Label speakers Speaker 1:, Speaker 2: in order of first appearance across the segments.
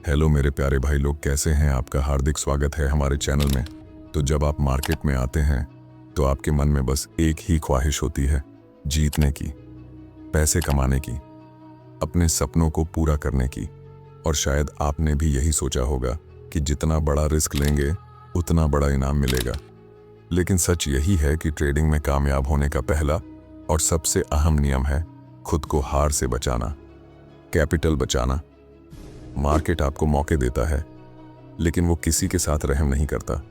Speaker 1: Hello मेरे प्यारे भाई लोग, कैसे हैं? आपका हार्दिक स्वागत है हमारे चैनल में। तो जब आप मार्केट में आते हैं तो आपके मन में बस एक ही ख्वाहिश होती है, जीतने की, पैसे कमाने की, अपने सपनों को पूरा करने की। और शायद आपने भी यही सोचा होगा कि जितना बड़ा रिस्क लेंगे उतना बड़ा इनाम मिलेगा। लेकिन सच यही है कि ट्रेडिंग में कामयाब होने का पहला और सबसे अहम नियम है खुद को हार से बचाना, कैपिटल बचाना। मार्केट आपको मौके देता है, लेकिन वो किसी के साथ रहम नहीं करता।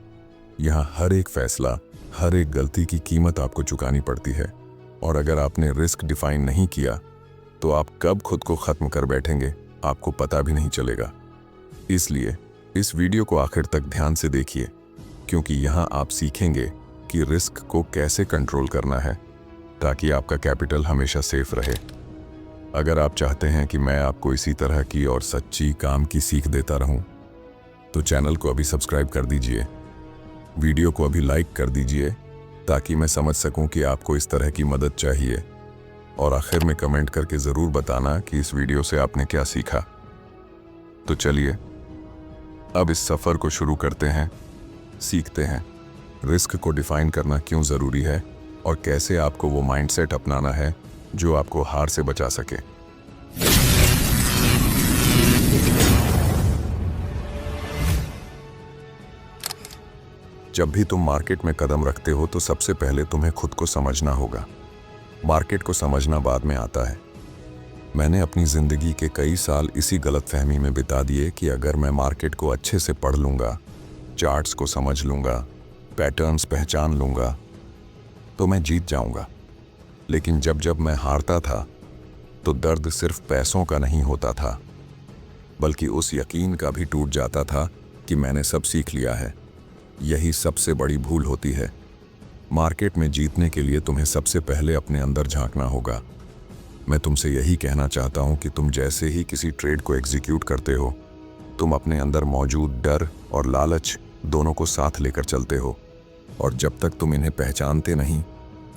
Speaker 1: यहाँ हर एक फैसला, हर एक गलती की कीमत आपको चुकानी पड़ती है। और अगर आपने रिस्क डिफाइन नहीं किया तो आप कब खुद को खत्म कर बैठेंगे आपको पता भी नहीं चलेगा। इसलिए इस वीडियो को आखिर तक ध्यान से देखिए, क्योंकि यहाँ आप सीखेंगे कि रिस्क को कैसे कंट्रोल करना है ताकि आपका कैपिटल हमेशा सेफ रहे। अगर आप चाहते हैं कि मैं आपको इसी तरह की और सच्ची काम की सीख देता रहूं, तो चैनल को अभी सब्सक्राइब कर दीजिए, वीडियो को अभी लाइक कर दीजिए ताकि मैं समझ सकूं कि आपको इस तरह की मदद चाहिए। और आखिर में कमेंट करके ज़रूर बताना कि इस वीडियो से आपने क्या सीखा। तो चलिए अब इस सफ़र को शुरू करते हैं, सीखते हैं रिस्क को डिफ़ाइन करना क्यों ज़रूरी है और कैसे आपको वो माइंडसेट अपनाना है जो आपको हार से बचा सके। जब भी तुम मार्केट में कदम रखते हो तो सबसे पहले तुम्हें खुद को समझना होगा। मार्केट को समझना बाद में आता है। मैंने अपनी ज़िंदगी के कई साल इसी गलतफहमी में बिता दिए कि अगर मैं मार्केट को अच्छे से पढ़ लूँगा, चार्ट्स को समझ लूँगा, पैटर्न्स पहचान लूँगा, तो मैं जीत जाऊँगा। लेकिन जब जब मैं हारता था तो दर्द सिर्फ पैसों का नहीं होता था, बल्कि उस यकीन का भी टूट जाता था कि मैंने सब सीख लिया है। यही सबसे बड़ी भूल होती है। मार्केट में जीतने के लिए तुम्हें सबसे पहले अपने अंदर झांकना होगा। मैं तुमसे यही कहना चाहता हूं कि तुम जैसे ही किसी ट्रेड को एग्जीक्यूट करते हो, तुम अपने अंदर मौजूद डर और लालच दोनों को साथ लेकर चलते हो। और जब तक तुम इन्हें पहचानते नहीं,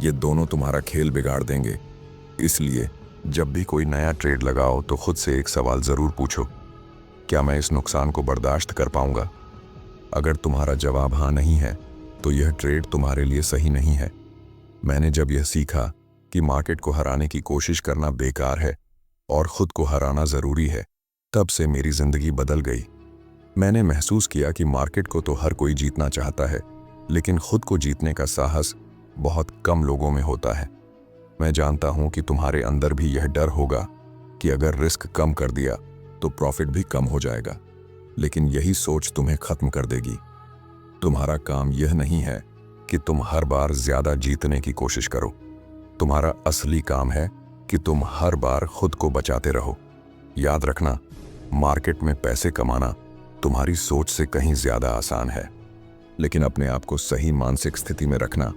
Speaker 1: ये दोनों तुम्हारा खेल बिगाड़ देंगे। इसलिए जब भी कोई नया ट्रेड लगाओ तो खुद से एक सवाल ज़रूर पूछो, क्या मैं इस नुकसान को बर्दाश्त कर पाऊंगा? अगर तुम्हारा जवाब हाँ नहीं है तो यह ट्रेड तुम्हारे लिए सही नहीं है। मैंने जब यह सीखा कि मार्केट को हराने की कोशिश करना बेकार है और खुद को हराना ज़रूरी है, तब से मेरी ज़िंदगी बदल गई। मैंने महसूस किया कि मार्केट को तो हर कोई जीतना चाहता है, लेकिन खुद को जीतने का साहस बहुत कम लोगों में होता है। मैं जानता हूं कि तुम्हारे अंदर भी यह डर होगा कि अगर रिस्क कम कर दिया तो प्रॉफिट भी कम हो जाएगा, लेकिन यही सोच तुम्हें खत्म कर देगी। तुम्हारा काम यह नहीं है कि तुम हर बार ज्यादा जीतने की कोशिश करो। तुम्हारा असली काम है कि तुम हर बार खुद को बचाते रहो। याद रखना, मार्केट में पैसे कमाना तुम्हारी सोच से कहीं ज्यादा आसान है, लेकिन अपने आप को सही मानसिक स्थिति में रखना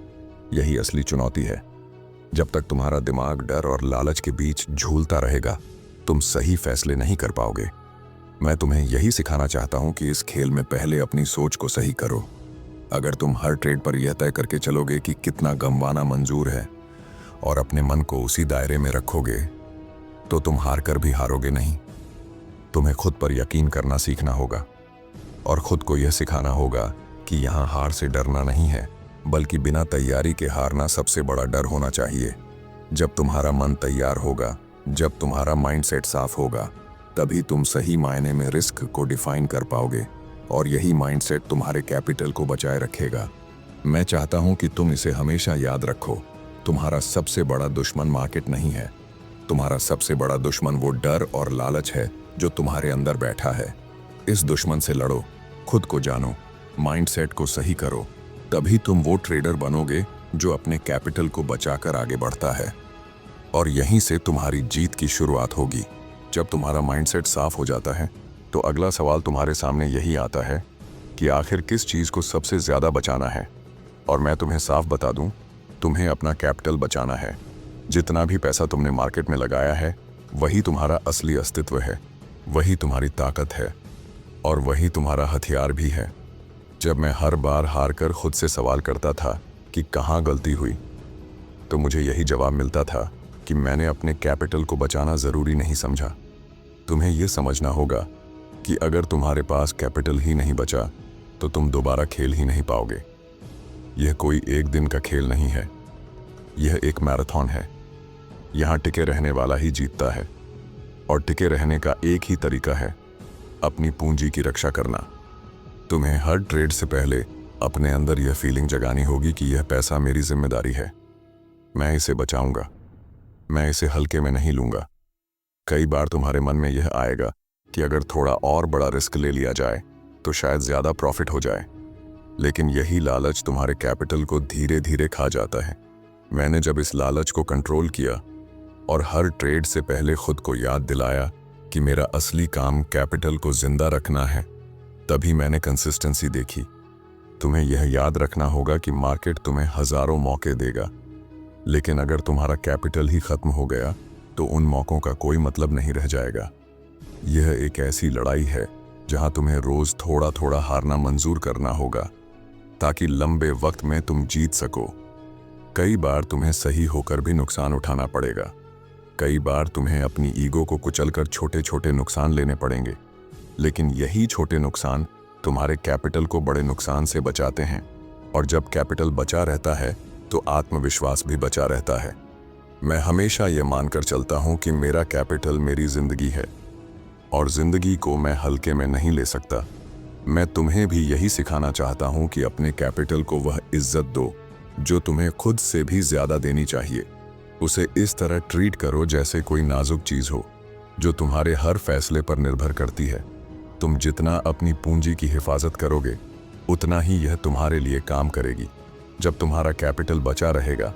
Speaker 1: यही असली चुनौती है। जब तक तुम्हारा दिमाग डर और लालच के बीच झूलता रहेगा, तुम सही फैसले नहीं कर पाओगे। मैं तुम्हें यही सिखाना चाहता हूं कि इस खेल में पहले अपनी सोच को सही करो। अगर तुम हर ट्रेड पर यह तय करके चलोगे कि कितना गंवाना मंजूर है और अपने मन को उसी दायरे में रखोगे, तो तुम हार कर भी हारोगे नहीं। तुम्हें खुद पर यकीन करना सीखना होगा और खुद को यह सिखाना होगा कि यहाँ हार से डरना नहीं है, बल्कि बिना तैयारी के हारना सबसे बड़ा डर होना चाहिए। जब तुम्हारा मन तैयार होगा, जब तुम्हारा माइंडसेट साफ होगा, तभी तुम सही मायने में रिस्क को डिफाइन कर पाओगे और यही माइंडसेट तुम्हारे कैपिटल को बचाए रखेगा। मैं चाहता हूं कि तुम इसे हमेशा याद रखो। तुम्हारा सबसे बड़ा दुश्मन मार्केट नहीं है। तुम्हारा सबसे बड़ा दुश्मन वो डर और लालच है जो तुम्हारे अंदर बैठा है। इस दुश्मन से लड़ो, खुद को जानो, माइंडसेट को सही करो, तभी तुम वो ट्रेडर बनोगे जो अपने कैपिटल को बचाकर आगे बढ़ता है। और यहीं से तुम्हारी जीत की शुरुआत होगी। जब तुम्हारा माइंडसेट साफ हो जाता है तो अगला सवाल तुम्हारे सामने यही आता है कि आखिर किस चीज़ को सबसे ज़्यादा बचाना है। और मैं तुम्हें साफ बता दूं, तुम्हें अपना कैपिटल बचाना है। जितना भी पैसा तुमने मार्केट में लगाया है, वही तुम्हारा असली अस्तित्व है, वही तुम्हारी ताकत है और वही तुम्हारा हथियार भी है। जब मैं हर बार हार कर खुद से सवाल करता था कि कहाँ गलती हुई, तो मुझे यही जवाब मिलता था कि मैंने अपने कैपिटल को बचाना ज़रूरी नहीं समझा। तुम्हें यह समझना होगा कि अगर तुम्हारे पास कैपिटल ही नहीं बचा तो तुम दोबारा खेल ही नहीं पाओगे। यह कोई एक दिन का खेल नहीं है, यह एक मैराथन है। यहाँ टिके रहने वाला ही जीतता है, और टिके रहने का एक ही तरीका है, अपनी पूंजी की रक्षा करना। तुम्हें हर ट्रेड से पहले अपने अंदर यह फीलिंग जगानी होगी कि यह पैसा मेरी जिम्मेदारी है, मैं इसे बचाऊंगा, मैं इसे हल्के में नहीं लूंगा। कई बार तुम्हारे मन में यह आएगा कि अगर थोड़ा और बड़ा रिस्क ले लिया जाए तो शायद ज्यादा प्रॉफिट हो जाए, लेकिन यही लालच तुम्हारे कैपिटल को धीरे धीरे खा जाता है। मैंने जब इस लालच को कंट्रोल किया और हर ट्रेड से पहले खुद को याद दिलाया कि मेरा असली काम कैपिटल को जिंदा रखना है, तभी मैंने कंसिस्टेंसी देखी। तुम्हें यह याद रखना होगा कि मार्केट तुम्हें हजारों मौके देगा, लेकिन अगर तुम्हारा कैपिटल ही खत्म हो गया तो उन मौकों का कोई मतलब नहीं रह जाएगा। यह एक ऐसी लड़ाई है जहां तुम्हें रोज थोड़ा थोड़ा हारना मंजूर करना होगा ताकि लंबे वक्त में तुम जीत सको। कई बार तुम्हें सही होकर भी नुकसान उठाना पड़ेगा, कई बार तुम्हें अपनी ईगो को कुचलकर छोटे छोटे नुकसान लेने पड़ेंगे, लेकिन यही छोटे नुकसान तुम्हारे कैपिटल को बड़े नुकसान से बचाते हैं। और जब कैपिटल बचा रहता है तो आत्मविश्वास भी बचा रहता है। मैं हमेशा यह मानकर चलता हूं कि मेरा कैपिटल मेरी जिंदगी है और जिंदगी को मैं हल्के में नहीं ले सकता। मैं तुम्हें भी यही सिखाना चाहता हूं कि अपने कैपिटल को वह इज्जत दो जो तुम्हें खुद से भी ज्यादा देनी चाहिए। उसे इस तरह ट्रीट करो जैसे कोई नाजुक चीज हो जो तुम्हारे हर फैसले पर निर्भर करती है। तुम जितना अपनी पूंजी की हिफाजत करोगे उतना ही यह तुम्हारे लिए काम करेगी। जब तुम्हारा कैपिटल बचा रहेगा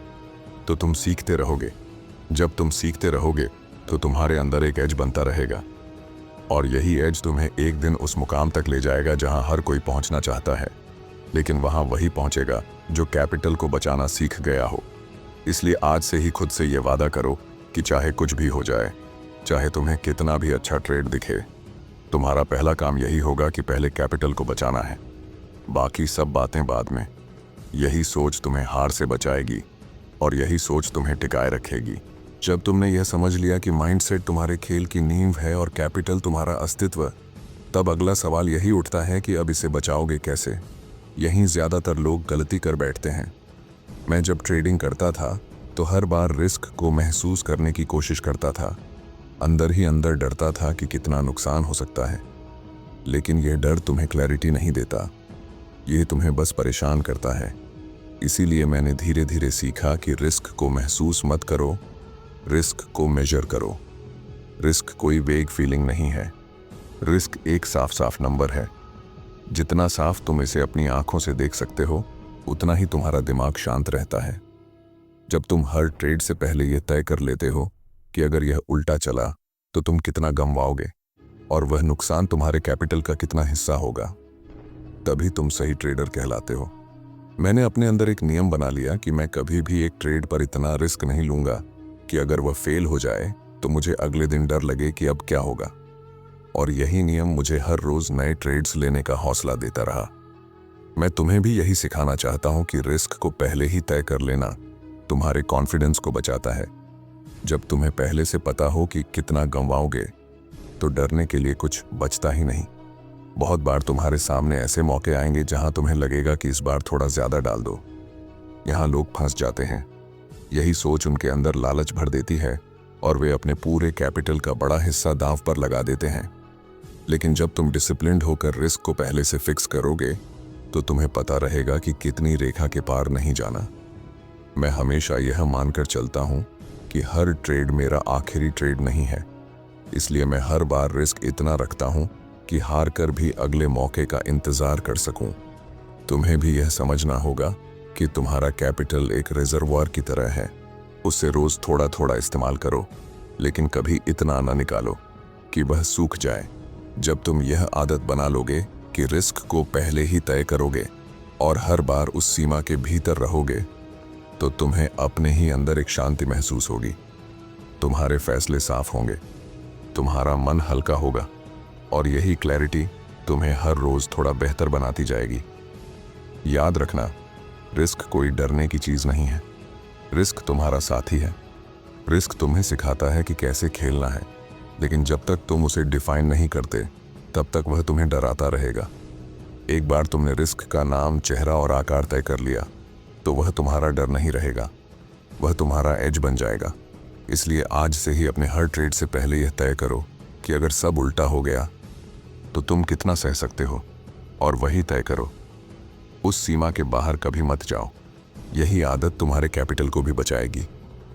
Speaker 1: तो तुम सीखते रहोगे, जब तुम सीखते रहोगे तो तुम्हारे अंदर एक एज बनता रहेगा, और यही एज तुम्हें एक दिन उस मुकाम तक ले जाएगा जहां हर कोई पहुंचना चाहता है, लेकिन वहां वही पहुंचेगा जो कैपिटल को बचाना सीख गया हो। इसलिए आज से ही खुद से यह वादा करो कि चाहे कुछ भी हो जाए, चाहे तुम्हें कितना भी अच्छा ट्रेड दिखे, तुम्हारा पहला काम यही होगा कि पहले कैपिटल को बचाना है, बाकी सब बातें बाद में। यही सोच तुम्हें हार से बचाएगी और यही सोच तुम्हें टिकाए रखेगी। जब तुमने यह समझ लिया कि माइंडसेट तुम्हारे खेल की नींव है और कैपिटल तुम्हारा अस्तित्व, तब अगला सवाल यही उठता है कि अब इसे बचाओगे कैसे। यहीं ज्यादातर लोग गलती कर बैठते हैं। मैं जब ट्रेडिंग करता था तो हर बार रिस्क को महसूस करने की कोशिश करता था, अंदर ही अंदर डरता था कि कितना नुकसान हो सकता है, लेकिन यह डर तुम्हें क्लैरिटी नहीं देता, यह तुम्हें बस परेशान करता है। इसीलिए मैंने धीरे धीरे सीखा कि रिस्क को महसूस मत करो, रिस्क को मेजर करो। रिस्क कोई वेग फीलिंग नहीं है, रिस्क एक साफ साफ नंबर है। जितना साफ तुम इसे अपनी आंखों से देख सकते हो उतना ही तुम्हारा दिमाग शांत रहता है। जब तुम हर ट्रेड से पहले यह तय कर लेते हो कि अगर यह उल्टा चला तो तुम कितना गंवाओगे और वह नुकसान तुम्हारे कैपिटल का कितना हिस्सा होगा, तभी तुम सही ट्रेडर कहलाते हो। मैंने अपने अंदर एक नियम बना लिया कि मैं कभी भी एक ट्रेड पर इतना रिस्क नहीं लूंगा कि अगर वह फेल हो जाए तो मुझे अगले दिन डर लगे कि अब क्या होगा। और यही नियम मुझे हर रोज नए ट्रेड्स लेने का हौसला देता रहा। मैं तुम्हें भी यही सिखाना चाहता हूं कि रिस्क को पहले ही तय कर लेना तुम्हारे कॉन्फिडेंस को बचाता है। जब तुम्हें पहले से पता हो कि कितना गंवाओगे तो डरने के लिए कुछ बचता ही नहीं। बहुत बार तुम्हारे सामने ऐसे मौके आएंगे जहां तुम्हें लगेगा कि इस बार थोड़ा ज्यादा डाल दो। यहां लोग फंस जाते हैं। यही सोच उनके अंदर लालच भर देती है और वे अपने पूरे कैपिटल का बड़ा हिस्सा दांव पर लगा देते हैं। लेकिन जब तुम डिसिप्लिन्ड होकर रिस्क को पहले से फिक्स करोगे तो तुम्हें पता रहेगा कि कितनी रेखा के पार नहीं जाना। मैं हमेशा यह मानकर चलता हूं कि हर ट्रेड मेरा आखिरी ट्रेड नहीं है, इसलिए मैं हर बार रिस्क इतना रखता हूं कि हार कर भी अगले मौके का इंतजार कर सकूं। तुम्हें भी यह समझना होगा कि तुम्हारा कैपिटल एक रिजर्वॉयर की तरह है। उससे रोज थोड़ा थोड़ा इस्तेमाल करो, लेकिन कभी इतना न निकालो कि वह सूख जाए। जब तुम यह आदत बना लोगे कि रिस्क को पहले ही तय करोगे और हर बार उस सीमा के भीतर रहोगे, तो तुम्हें अपने ही अंदर एक शांति महसूस होगी। तुम्हारे फैसले साफ होंगे, तुम्हारा मन हल्का होगा और यही क्लैरिटी तुम्हें हर रोज थोड़ा बेहतर बनाती जाएगी। याद रखना, रिस्क कोई डरने की चीज नहीं है, रिस्क तुम्हारा साथी है। रिस्क तुम्हें सिखाता है कि कैसे खेलना है, लेकिन जब तक तुम उसे डिफाइन नहीं करते तब तक वह तुम्हें डराता रहेगा। एक बार तुमने रिस्क का नाम, चेहरा और आकार तय कर लिया तो वह तुम्हारा डर नहीं रहेगा, वह तुम्हारा एज बन जाएगा। इसलिए आज से ही अपने हर ट्रेड से पहले यह तय करो कि अगर सब उल्टा हो गया तो तुम कितना सह सकते हो, और वही तय करो। उस सीमा के बाहर कभी मत जाओ। यही आदत तुम्हारे कैपिटल को भी बचाएगी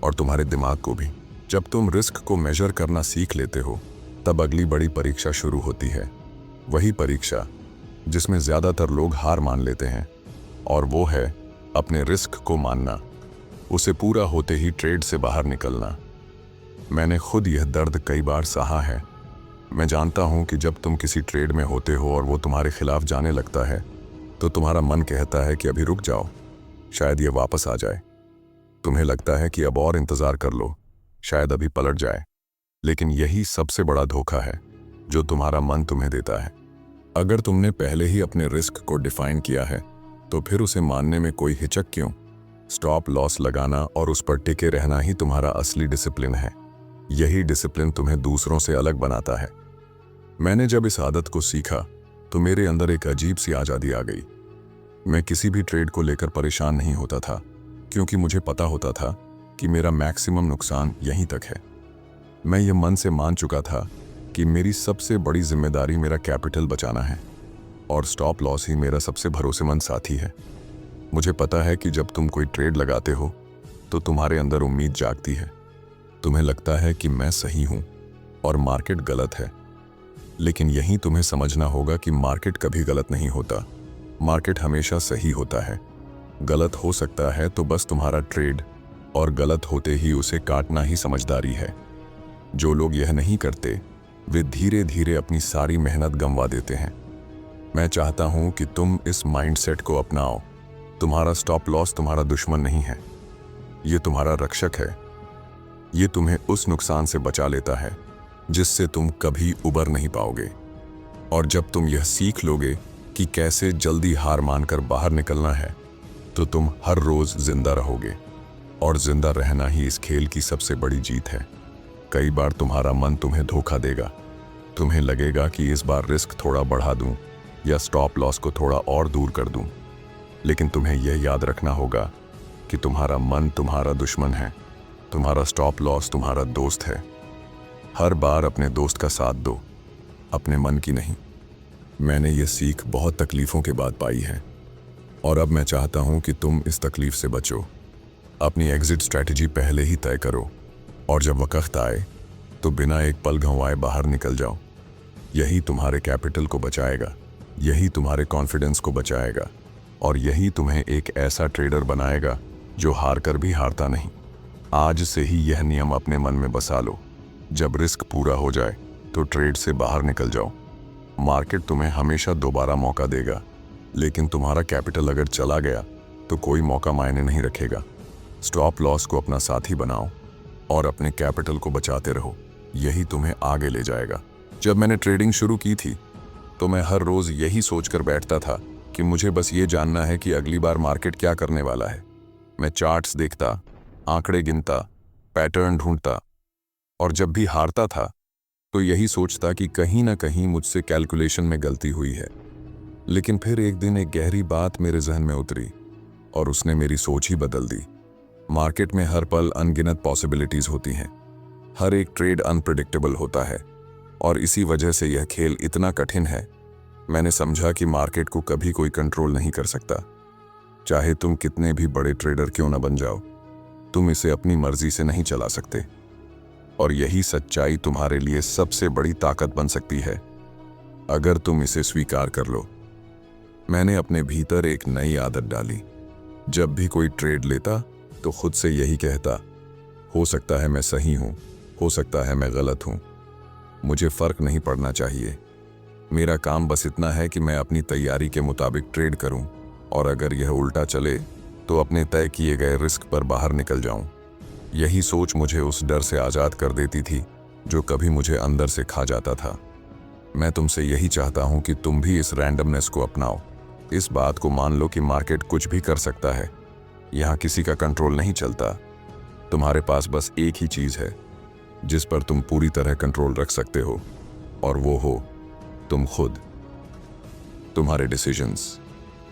Speaker 1: और तुम्हारे दिमाग को भी। जब तुम रिस्क को मेजर करना सीख लेते हो तब अगली बड़ी परीक्षा शुरू होती है। वही परीक्षा जिसमें ज़्यादातर लोग हार मान लेते हैं, और वो है अपने रिस्क को मानना, उसे पूरा होते ही ट्रेड से बाहर निकलना। मैंने खुद यह दर्द कई बार सहा है। मैं जानता हूं कि जब तुम किसी ट्रेड में होते हो और वो तुम्हारे खिलाफ जाने लगता है तो तुम्हारा मन कहता है कि अभी रुक जाओ, शायद ये वापस आ जाए। तुम्हें लगता है कि अब और इंतज़ार कर लो, शायद अभी पलट जाए। लेकिन यही सबसे बड़ा धोखा है जो तुम्हारा मन तुम्हें देता है। अगर तुमने पहले ही अपने रिस्क को डिफाइन किया है तो फिर उसे मानने में कोई हिचक क्यों? स्टॉप लॉस लगाना और उस पर टिके रहना ही तुम्हारा असली डिसिप्लिन है। यही डिसिप्लिन तुम्हें दूसरों से अलग बनाता है। मैंने जब इस आदत को सीखा तो मेरे अंदर एक अजीब सी आज़ादी आ गई। मैं किसी भी ट्रेड को लेकर परेशान नहीं होता था, क्योंकि मुझे पता होता था कि मेरा मैक्सिमम नुकसान यहीं तक है। मैं ये मन से मान चुका था कि मेरी सबसे बड़ी जिम्मेदारी मेरा कैपिटल बचाना है, और स्टॉप लॉस ही मेरा सबसे भरोसेमंद साथी है। मुझे पता है कि जब तुम कोई ट्रेड लगाते हो तो तुम्हारे अंदर उम्मीद जागती है। तुम्हें लगता है कि मैं सही हूं और मार्केट गलत है। लेकिन यहीं तुम्हें समझना होगा कि मार्केट कभी गलत नहीं होता। मार्केट हमेशा सही होता है। गलत हो सकता है तो बस तुम्हारा ट्रेड, और गलत होते ही उसे काटना ही समझदारी है। जो लोग यह नहीं करते वे धीरे धीरे अपनी सारी मेहनत गंवा देते हैं। मैं चाहता हूं कि तुम इस माइंडसेट को अपनाओ। तुम्हारा स्टॉप लॉस तुम्हारा दुश्मन नहीं है, ये तुम्हारा रक्षक है। ये तुम्हें उस नुकसान से बचा लेता है जिससे तुम कभी उबर नहीं पाओगे। और जब तुम यह सीख लोगे कि कैसे जल्दी हार मानकर बाहर निकलना है तो तुम हर रोज जिंदा रहोगे, और जिंदा रहना ही इस खेल की सबसे बड़ी जीत है। कई बार तुम्हारा मन तुम्हें धोखा देगा। तुम्हें लगेगा कि इस बार रिस्क थोड़ा बढ़ा दूं या स्टॉप लॉस को थोड़ा और दूर कर दूं। लेकिन तुम्हें यह याद रखना होगा कि तुम्हारा मन तुम्हारा दुश्मन है, तुम्हारा स्टॉप लॉस तुम्हारा दोस्त है। हर बार अपने दोस्त का साथ दो, अपने मन की नहीं। मैंने ये सीख बहुत तकलीफ़ों के बाद पाई है, और अब मैं चाहता हूँ कि तुम इस तकलीफ से बचो। अपनी एग्जिट स्ट्रैटेजी पहले ही तय करो, और जब वक्त आए तो बिना एक पल गंवाए बाहर निकल जाओ। यही तुम्हारे कैपिटल को बचाएगा, यही तुम्हारे कॉन्फिडेंस को बचाएगा, और यही तुम्हें एक ऐसा ट्रेडर बनाएगा जो हार कर भी हारता नहीं। आज से ही यह नियम अपने मन में बसा लो। जब रिस्क पूरा हो जाए तो ट्रेड से बाहर निकल जाओ। मार्केट तुम्हें हमेशा दोबारा मौका देगा, लेकिन तुम्हारा कैपिटल अगर चला गया तो कोई मौका मायने नहीं रखेगा। स्टॉप लॉस को अपना साथी बनाओ और अपने कैपिटल को बचाते रहो, यही तुम्हें आगे ले जाएगा। जब मैंने ट्रेडिंग शुरू की थी तो मैं हर रोज़ यही सोचकर बैठता था कि मुझे बस ये जानना है कि अगली बार मार्केट क्या करने वाला है। मैं चार्ट्स देखता, आंकड़े गिनता, पैटर्न ढूंढता, और जब भी हारता था तो यही सोचता कि कहीं ना कहीं मुझसे कैलकुलेशन में गलती हुई है। लेकिन फिर एक दिन एक गहरी बात मेरे जहन में उतरी और उसने मेरी सोच ही बदल दी। मार्केट में हर पल अनगिनत पॉसिबिलिटीज होती हैं। हर एक ट्रेड अनप्रेडिक्टेबल होता है, और इसी वजह से यह खेल इतना कठिन है। मैंने समझा कि मार्केट को कभी कोई कंट्रोल नहीं कर सकता। चाहे तुम कितने भी बड़े ट्रेडर क्यों न बन जाओ, तुम इसे अपनी मर्जी से नहीं चला सकते। और यही सच्चाई तुम्हारे लिए सबसे बड़ी ताकत बन सकती है, अगर तुम इसे स्वीकार कर लो। मैंने अपने भीतर एक नई आदत डाली। जब भी कोई ट्रेड लेता तो खुद से यही कहता, हो सकता है मैं सही हूं, हो सकता है मैं गलत हूं, मुझे फर्क नहीं पड़ना चाहिए। मेरा काम बस इतना है कि मैं अपनी तैयारी के मुताबिक ट्रेड करूं, और अगर यह उल्टा चले तो अपने तय किए गए रिस्क पर बाहर निकल जाऊं। यही सोच मुझे उस डर से आज़ाद कर देती थी जो कभी मुझे अंदर से खा जाता था। मैं तुमसे यही चाहता हूं कि तुम भी इस रैंडमनेस को अपनाओ। इस बात को मान लो कि मार्केट कुछ भी कर सकता है, यहाँ किसी का कंट्रोल नहीं चलता। तुम्हारे पास बस एक ही चीज़ है जिस पर तुम पूरी तरह कंट्रोल रख सकते हो, और वो हो तुम खुद, तुम्हारे डिसीजंस,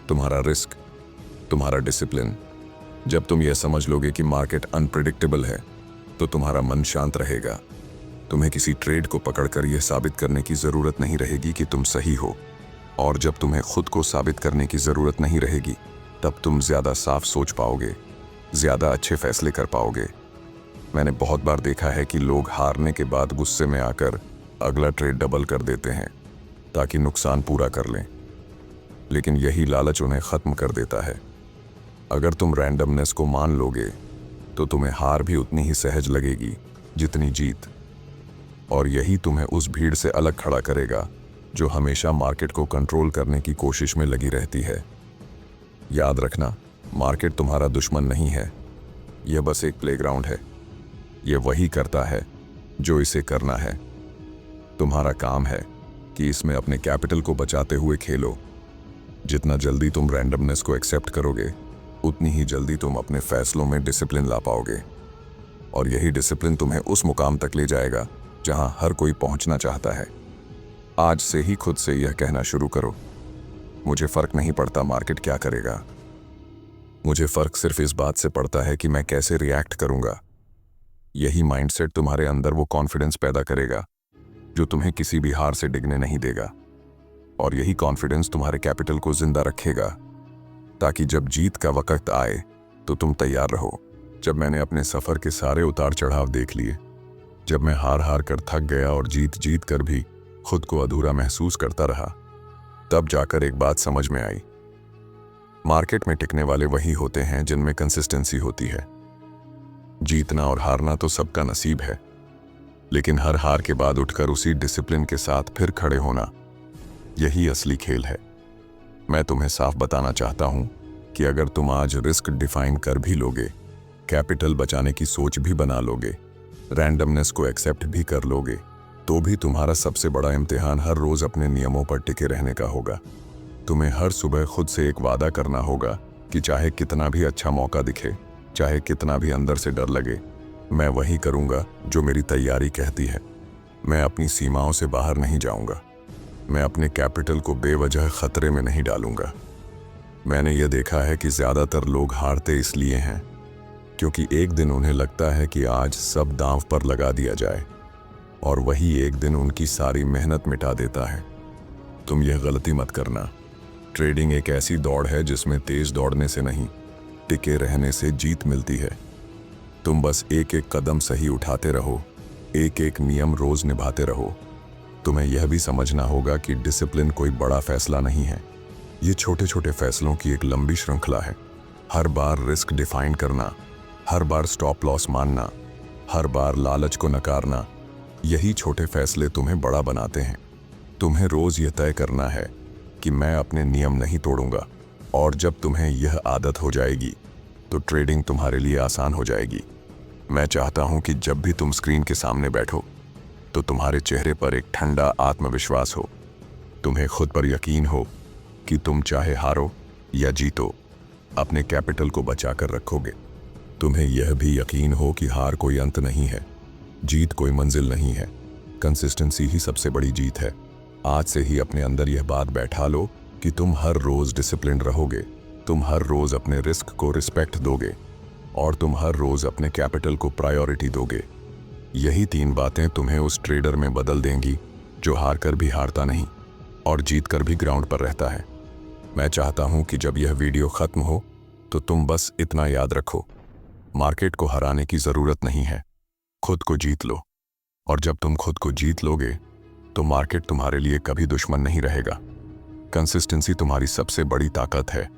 Speaker 1: तुम्हारा रिस्क, तुम्हारा डिसिप्लिन। जब तुम यह समझ लोगे कि मार्केट अनप्रिडिक्टेबल है तो तुम्हारा मन शांत रहेगा। तुम्हें किसी ट्रेड को पकड़कर यह साबित करने की जरूरत नहीं रहेगी कि तुम सही हो, और जब तुम्हें खुद को साबित करने की जरूरत नहीं रहेगी तब तुम ज्यादा साफ सोच पाओगे, ज्यादा अच्छे फैसले कर पाओगे। मैंने बहुत बार देखा है कि लोग हारने के बाद गुस्से में आकर अगला ट्रेड डबल कर देते हैं ताकि नुकसान पूरा कर लें, लेकिन यही लालच उन्हें खत्म कर देता है। अगर तुम रैंडमनेस को मान लोगे तो तुम्हें हार भी उतनी ही सहज लगेगी जितनी जीत, और यही तुम्हें उस भीड़ से अलग खड़ा करेगा जो हमेशा मार्केट को कंट्रोल करने की कोशिश में लगी रहती है। याद रखना, मार्केट तुम्हारा दुश्मन नहीं है, यह बस एक प्लेग्राउंड है। यह वही करता है जो इसे करना है। तुम्हारा काम है कि इसमें अपने कैपिटल को बचाते हुए खेलो। जितना जल्दी तुम रैंडमनेस को एक्सेप्ट करोगे उतनी ही जल्दी तुम अपने फैसलों में डिसिप्लिन ला पाओगे, और यही डिसिप्लिन तुम्हें उस मुकाम तक ले जाएगा जहां हर कोई पहुंचना चाहता है। आज से ही खुद से यह कहना शुरू करो, मुझे फर्क नहीं पड़ता मार्केट क्या करेगा, मुझे फर्क सिर्फ इस बात से पड़ता है कि मैं कैसे रिएक्ट करूंगा। यही माइंडसेट तुम्हारे अंदर वो कॉन्फिडेंस पैदा करेगा जो तुम्हें किसी भी हार से डिगने नहीं देगा, और यही कॉन्फिडेंस तुम्हारे कैपिटल को जिंदा रखेगा ताकि जब जीत का वक्त आए तो तुम तैयार रहो। जब मैंने अपने सफर के सारे उतार चढ़ाव देख लिए, जब मैं हार हार कर थक गया और जीत जीत कर भी खुद को अधूरा महसूस करता रहा, तब जाकर एक बात समझ में आई। मार्केट में टिकने वाले वही होते हैं जिनमें कंसिस्टेंसी होती है। जीतना और हारना तो सबका नसीब है, लेकिन हर हार के बाद उठकर उसी डिसिप्लिन के साथ फिर खड़े होना, यही असली खेल है। मैं तुम्हें साफ बताना चाहता हूं कि अगर तुम आज रिस्क डिफाइन कर भी लोगे, कैपिटल बचाने की सोच भी बना लोगे, रैंडमनेस को एक्सेप्ट भी कर लोगे, तो भी तुम्हारा सबसे बड़ा इम्तिहान हर रोज अपने नियमों पर टिके रहने का होगा। तुम्हें हर सुबह खुद से एक वादा करना होगा कि चाहे कितना भी अच्छा मौका दिखे, चाहे कितना भी अंदर से डर लगे, मैं वही करूंगा जो मेरी तैयारी कहती है। मैं अपनी सीमाओं से बाहर नहीं जाऊंगा, मैं अपने कैपिटल को बेवजह खतरे में नहीं डालूंगा। मैंने यह देखा है कि ज्यादातर लोग हारते इसलिए हैं क्योंकि एक दिन उन्हें लगता है कि आज सब दांव पर लगा दिया जाए, और वही एक दिन उनकी सारी मेहनत मिटा देता है। तुम यह गलती मत करना। ट्रेडिंग एक ऐसी दौड़ है जिसमें तेज दौड़ने से नहीं, टिके रहने से जीत मिलती है। तुम बस एक एक कदम सही उठाते रहो, एक एक नियम रोज निभाते रहो। तुम्हें यह भी समझना होगा कि डिसिप्लिन कोई बड़ा फैसला नहीं है, ये छोटे छोटे फैसलों की एक लंबी श्रृंखला है। हर बार रिस्क डिफाइन करना, हर बार स्टॉप लॉस मानना, हर बार लालच को नकारना, यही छोटे फैसले तुम्हें बड़ा बनाते हैं। तुम्हें रोज यह तय करना है कि मैं अपने नियम नहीं तोड़ूंगा, और जब तुम्हें यह आदत हो जाएगी तो ट्रेडिंग तुम्हारे लिए आसान हो जाएगी। मैं चाहता हूं कि जब भी तुम स्क्रीन के सामने बैठो तो तुम्हारे चेहरे पर एक ठंडा आत्मविश्वास हो। तुम्हें खुद पर यकीन हो कि तुम चाहे हारो या जीतो, अपने कैपिटल को बचाकर रखोगे। तुम्हें यह भी यकीन हो कि हार कोई अंत नहीं है, जीत कोई मंजिल नहीं है, कंसिस्टेंसी ही सबसे बड़ी जीत है। आज से ही अपने अंदर यह बात बैठा लो कि तुम हर रोज डिसिप्लिन रहोगे, तुम हर रोज अपने रिस्क को रिस्पेक्ट दोगे, और तुम हर रोज अपने कैपिटल को प्रायोरिटी दोगे। यही 3 बातें तुम्हें उस ट्रेडर में बदल देंगी जो हार कर भी हारता नहीं और जीत कर भी ग्राउंड पर रहता है। मैं चाहता हूं कि जब यह वीडियो खत्म हो तो तुम बस इतना याद रखो, मार्केट को हराने की जरूरत नहीं है, खुद को जीत लो। और जब तुम खुद को जीत लोगे तो मार्केट तुम्हारे लिए कभी दुश्मन नहीं रहेगा। कंसिस्टेंसी तुम्हारी सबसे बड़ी ताकत है,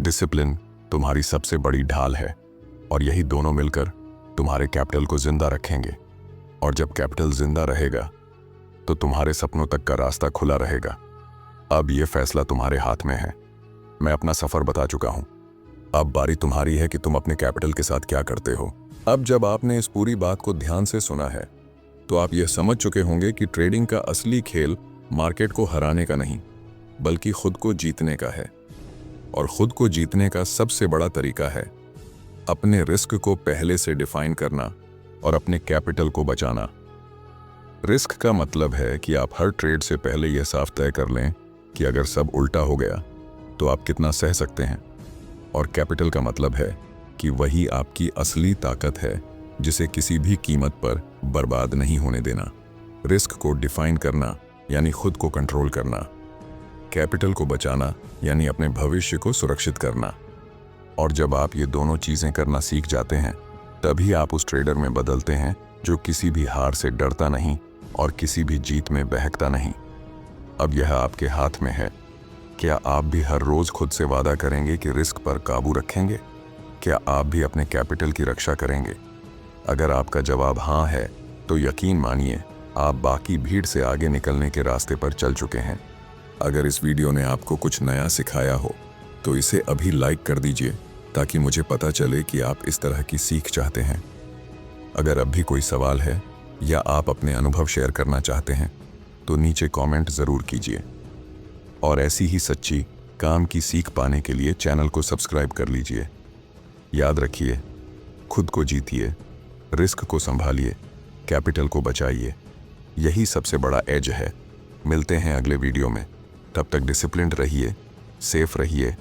Speaker 1: डिसिप्लिन तुम्हारी सबसे बड़ी ढाल है, और यही दोनों मिलकर तुम्हारे कैपिटल को जिंदा रखेंगे। और जब कैपिटल जिंदा रहेगा तो तुम्हारे सपनों तक का रास्ता खुला रहेगा। अब यह फैसला तुम्हारे हाथ में है। मैं अपना सफर बता चुका हूं, अब बारी तुम्हारी है कि तुम अपने कैपिटल के साथ क्या करते हो। अब जब आपने इस पूरी बात को ध्यान से सुना है तो आप यह समझ चुके होंगे कि ट्रेडिंग का असली खेल मार्केट को हराने का नहीं बल्कि खुद को जीतने का है। और खुद को जीतने का सबसे बड़ा तरीका है अपने रिस्क को पहले से डिफाइन करना और अपने कैपिटल को बचाना। रिस्क का मतलब है कि आप हर ट्रेड से पहले यह साफ तय कर लें कि अगर सब उल्टा हो गया तो आप कितना सह सकते हैं। और कैपिटल का मतलब है कि वही आपकी असली ताकत है जिसे किसी भी कीमत पर बर्बाद नहीं होने देना। रिस्क को डिफाइन करना यानी खुद को कंट्रोल करना, कैपिटल को बचाना यानी अपने भविष्य को सुरक्षित करना। और जब आप ये दोनों चीज़ें करना सीख जाते हैं तभी आप उस ट्रेडर में बदलते हैं जो किसी भी हार से डरता नहीं और किसी भी जीत में बहकता नहीं। अब यह आपके हाथ में है। क्या आप भी हर रोज़ खुद से वादा करेंगे कि रिस्क पर काबू रखेंगे? क्या आप भी अपने कैपिटल की रक्षा करेंगे? अगर आपका जवाब हाँ है तो यकीन मानिए आप बाकी भीड़ से आगे निकलने के रास्ते पर चल चुके हैं। अगर इस वीडियो ने आपको कुछ नया सिखाया हो तो इसे अभी लाइक कर दीजिए ताकि मुझे पता चले कि आप इस तरह की सीख चाहते हैं। अगर अब भी कोई सवाल है या आप अपने अनुभव शेयर करना चाहते हैं तो नीचे कमेंट ज़रूर कीजिए। और ऐसी ही सच्ची काम की सीख पाने के लिए चैनल को सब्सक्राइब कर लीजिए। याद रखिए, खुद को जीतिए, रिस्क को संभालिए, कैपिटल को बचाइए। यही सबसे बड़ा एज है। मिलते हैं अगले वीडियो में। तब तक डिसिप्लिन्ड रहिए, सेफ रहिए